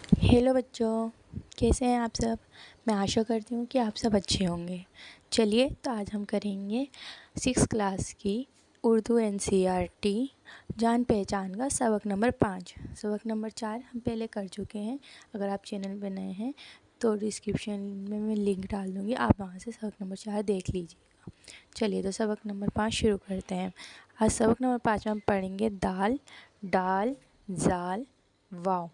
Hello बच्चों, कैसे हैं आप सब। मैं आशा करती हूँ कि आप सब अच्छे होंगे। चलिए तो आज हम करेंगे 6 क्लास की उर्दू एनसीईआरटी जान पहचान का सबक नंबर 5। सबक नंबर 4 हम पहले कर चुके हैं। अगर आप चैनल पर नए हैं तो डिस्क्रिप्शन में मैं लिंक डाल दूँगी, आप वहाँ से सबक नंबर 4 देख लीजिएगा। चलिए तो सबक नंबर 5 शुरू करते हैं। आज सबक नंबर 5 में हम पढ़ेंगे दाल, डाल, जाल, वाव।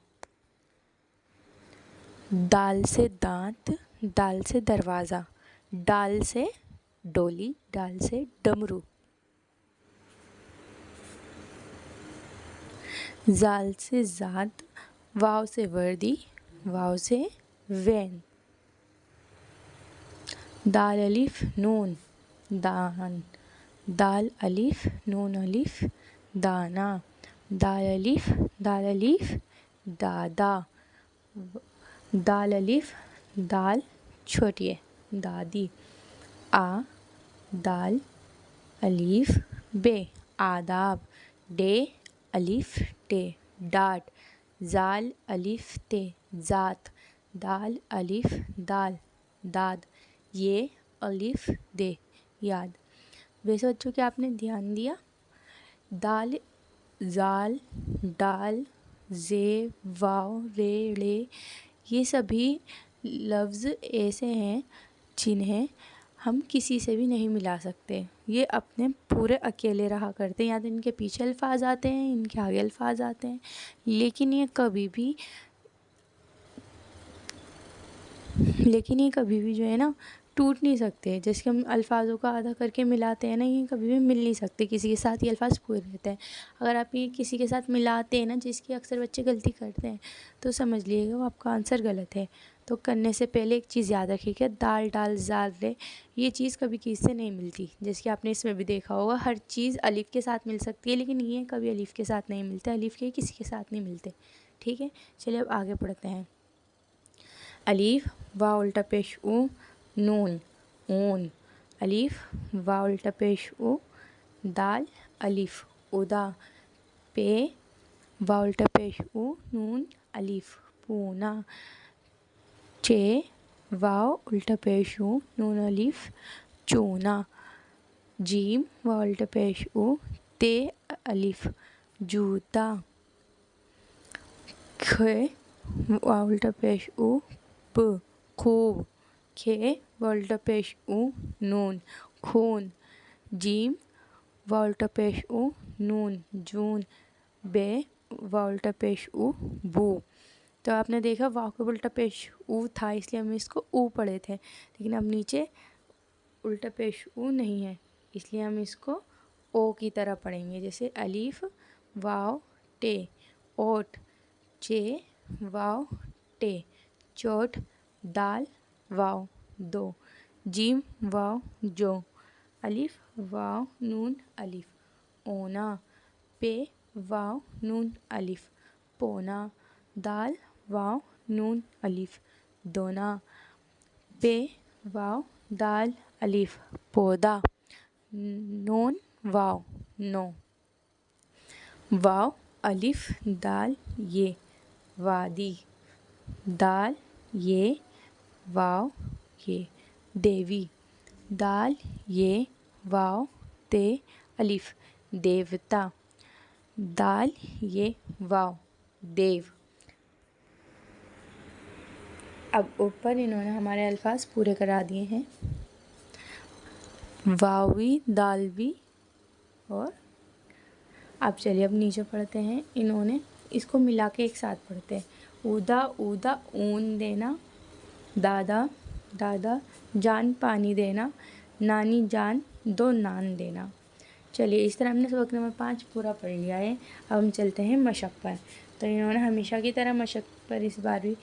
दाल से दांत, दाल से दरवाज़ा, डाल से डोली, डाल से डमरू। जाल से जात, वाव से वर्दी, वाव से वैन। दाल अलिफ नून, दान, दाल अलिफ नून अलिफ दाना, दाल अलिफ दादा, दाल अलिफ दाल छोटी है दादी। आ दाल अलिफ बे आदाब, डे अलिफ टे डाट, जाल अलिफ ते जात, दाल अलिफ दाल दाद, ये अलिफ दे याद। वैसे बच्चों क्या आपने ध्यान दिया, दाल, जाल, डाल, जे, वाव, रे, रे, ये सभी लफ्ज़ ऐसे हैं जिन्हें हम किसी से भी नहीं मिला सकते। ये अपने पूरे अकेले रहा करते हैं, या तो इनके पीछे अल्फाज आते हैं, इनके आगे अल्फाज आते हैं, लेकिन ये कभी भी जो है ना टूट नहीं सकते। जैसे हम अल्फाजों का आधा करके मिलाते हैं ना, ये कभी भी मिल नहीं सकते किसी के साथ, ये अल्फाज पूरे रहते हैं। अगर आप ये किसी के साथ मिलाते हैं ना, जिसकी अक्सर बच्चे गलती करते हैं, तो समझ लीजिएगा वो आपका आंसर गलत है। तो करने से पहले एक चीज़ याद रखिएगा, दाल डाल जाल रे, ये चीज़ कभी किसी से नहीं मिलती। जैसे कि आपने इसमें भी देखा होगा, हर चीज़ अलिफ के साथ मिल सकती है, लेकिन ये कभी अलिफ के साथ नहीं मिलते, अलिफ के किसी के साथ नहीं मिलते। ठीक है, चलिए अब आगे पढ़ते हैं। अलीफ वाव उल्टा पेश ऊ नून ऊन, अलीफ वाव उल्टा पेश ऊ दाल अलीफ उदा, पे वाव उल्टा पेश ऊ नून अलीफ पूना, चे वाव उल्टा पेश ऊ नून अलीफ चूना, जीम वाव उल्टा पेश ऊ ते अलीफ जूता, खे वाव उल्टा पेश ऊ प खूब, खे वोल्टा पेश ऊ नून खून, जीम वोल्टा पेश ऊ नून जून, बे वोल्टा पेश ऊ बू। तो आपने देखा वाव का उल्टा पेश ऊ था, इसलिए हम इसको ऊ पढ़े थे, लेकिन अब नीचे उल्टा पेश ऊ नहीं है, इसलिए हम इसको ओ की तरह पढ़ेंगे। जैसे अलीफ वाव टे ओट, चे वाव टे चोट, दाल वाव दो, जीम वाव जो, अलिफ वाव नून अलिफ ओना, पे वाव नून अलिफ पोना, दाल वाव नून अलिफ दोना, पे वाव दाल अलिफ पौधा, नून वाव नो, वाव अलिफ दाल ये वादी, दाल ये वाव ये देवी, दाल ये वाव ते अलिफ देवता, दाल ये वाव देव। अब ऊपर इन्होंने हमारे अल्फाज पूरे करा दिए हैं, वावी दालवी। और अब चलिए अब नीचे पढ़ते हैं, इन्होंने इसको मिला के एक साथ पढ़ते हैं। ऊदा ऊदा ऊन देना, दादा दादा जान पानी देना, नानी जान दो नान देना। चलिए इस तरह हमने सबक नंबर 5 पूरा पढ़ लिया है। अब हम चलते हैं मशक पर। तो इन्होंने हमेशा की तरह मशक पर इस बार भी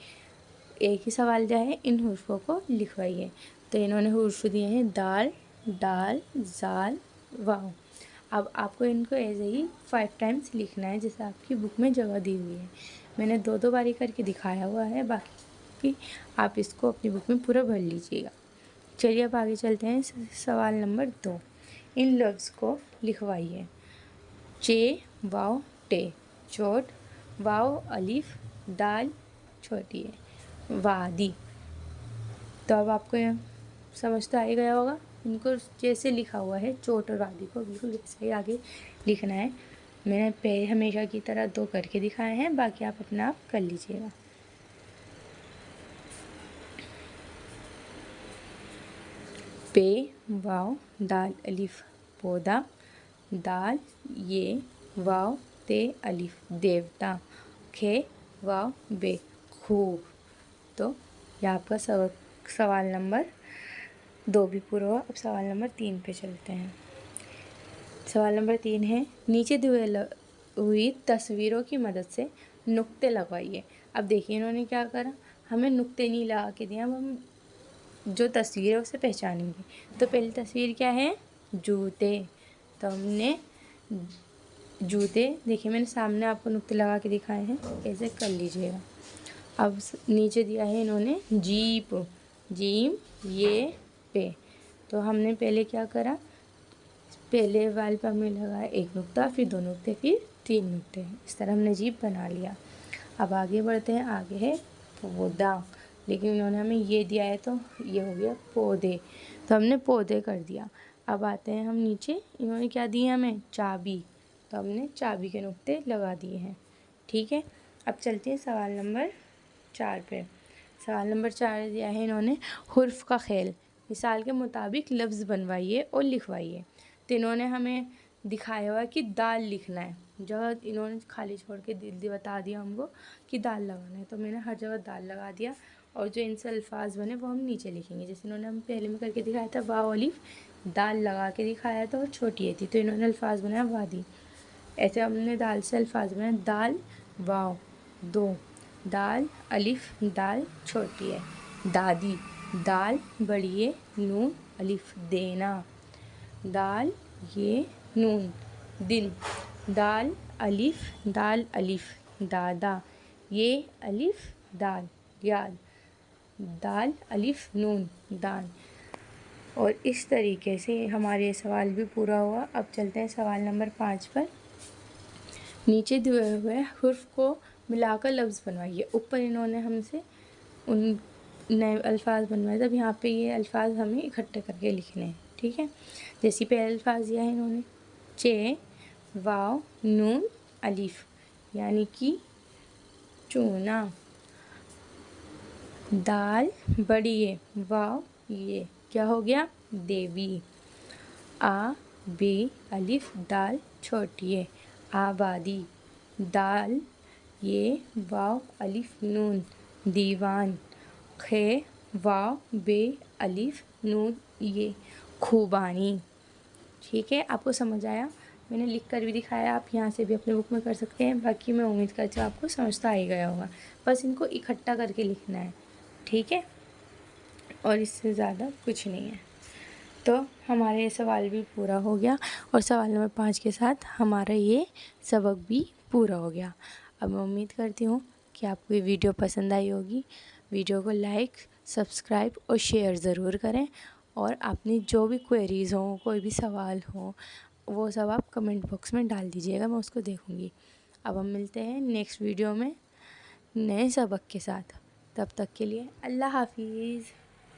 एक ही सवाल दिया है, इन हुर्फ़ों को लिखवाइए। तो इन्होंने हुर्फ़ दिए हैं दाल, डाल, जाल, वाव। अब आपको इनको ऐसे ही 5 टाइम्स लिखना है, जैसे आपकी बुक में जगह दी हुई है। मैंने 2-2 बारी करके दिखाया हुआ है, बाकी आप इसको अपनी बुक में पूरा भर लीजिएगा। चलिए अब आगे चलते हैं। सवाल नंबर 2, इन लफ्ज़ को लिखवाइए। चे वाव टे चोट, वाव अलिफ दाल छोटी है। वादी। तो अब आपको ये समझ तो आ ही गया होगा, इनको जैसे लिखा हुआ है चोट और वादी को बिल्कुल वैसे ही आगे लिखना है। मैंने हमेशा की तरह 2 करके दिखाए हैं, बाकी आप अपना आप कर लीजिएगा। पे वाव दाल अलिफ पौधा, दाल ये वाव ते अलिफ देवता, खे वाव बे खूब। तो यह आपका सवाल नंबर 2 भी पूरा हुआ। अब सवाल नंबर 3 पे चलते हैं। सवाल नंबर 3 है, नीचे दी हुई तस्वीरों की मदद से नुक्ते लगवाइए। अब देखिए इन्होंने क्या करा, हमें नुक्ते नहीं लगा के दिया, अब हम जो तस्वीर है उसे पहचानेंगे। तो पहली तस्वीर क्या है, जूते। तो हमने जूते, देखिए मैंने सामने आपको नुक्ते लगा के दिखाए हैं, ऐसे कर लीजिएगा। अब नीचे दिया है इन्होंने जीप, जीम ये पे। तो हमने पहले क्या करा, पहले वाले पर हमने लगाया 1 नुक्ता, फिर 2 नुक्ते, फिर 3 नुक्ते। इस तरह हमने जीप बना लिया। अब आगे बढ़ते हैं, आगे है पौधा, लेकिन इन्होंने हमें ये दिया है तो ये हो गया पौधे, तो हमने पौधे कर दिया। अब आते हैं हम नीचे, इन्होंने क्या दिया हमें, चाबी, तो हमने चाबी के नुक्ते लगा दिए हैं। ठीक है, अब चलते हैं सवाल नंबर 4 पे। सवाल नंबर 4 दिया है इन्होंने हुर्फ का खेल, मिसाल के मुताबिक लफ्ज़ बनवाइए और लिखवाइए। तो इन्होंने हमें दिखाया हुआ है कि दाल लिखना है, जगह इन्होंने खाली छोड़ के दिल बता दिया हमको कि दाल लगाना है, तो मैंने हर जगह दाल लगा दिया। और जो इनसे अल्फाज बने वो हम नीचे लिखेंगे। जैसे इन्होंने हम पहले में करके दिखाया था वाव अलिफ, दाल लगा के दिखाया था और छोटी है थी, तो इन्होंने अल्फाज बनाया वादी। ऐसे हमने दाल से अल्फाज बनाए, दाल वाव 2, दाल अलिफ दाल छोटी है, दादी, दाल बड़ी है, नून अलिफ देना, दाल ये नून दिन, दाल अलिफ दादा, ये अलिफ दाल याद, दाल अलिफ नून दान। और इस तरीके से हमारे सवाल भी पूरा हुआ। अब चलते हैं सवाल नंबर 5 पर। नीचे दिए हुए हुर्फ को मिलाकर लफ्ज़ बनवाइए। ऊपर इन्होंने हमसे उन नए अल्फाज बनवाए, तब यहाँ पे ये अल्फाज हमें इकट्ठे करके लिखने हैं। ठीक है, जैसे पहले अल्फाज दिया है इन्होंने चे वाव नून अलिफ, यानी कि चूना, दाल बड़ी है, वाव ये क्या हो गया, देवी, आ बे अलिफ दाल छोटी है, आबादी, दाल ये वाव अलिफ नून दीवान, खे वाव बे अलिफ नून ये खूबानी। ठीक है, आपको समझ आया, मैंने लिख कर भी दिखाया, आप यहाँ से भी अपने बुक में कर सकते हैं। बाकी मैं उम्मीद करती हूँ आपको समझ तो आ ही गया होगा, बस इनको इकट्ठा करके लिखना है। ठीक है, और इससे ज़्यादा कुछ नहीं है। तो हमारा ये सवाल भी पूरा हो गया और सवाल नंबर 5 के साथ हमारा ये सबक भी पूरा हो गया। अब मैं उम्मीद करती हूँ कि आपको ये वीडियो पसंद आई होगी। वीडियो को लाइक, सब्सक्राइब और शेयर ज़रूर करें, और अपनी जो भी क्वेरीज़ हों, कोई भी सवाल हो, वो सब आप कमेंट बॉक्स में डाल दीजिएगा, मैं उसको देखूँगी। अब हम मिलते हैं नेक्स्ट वीडियो में नए सबक के साथ। तब तक के लिए अल्लाह हाफिज़।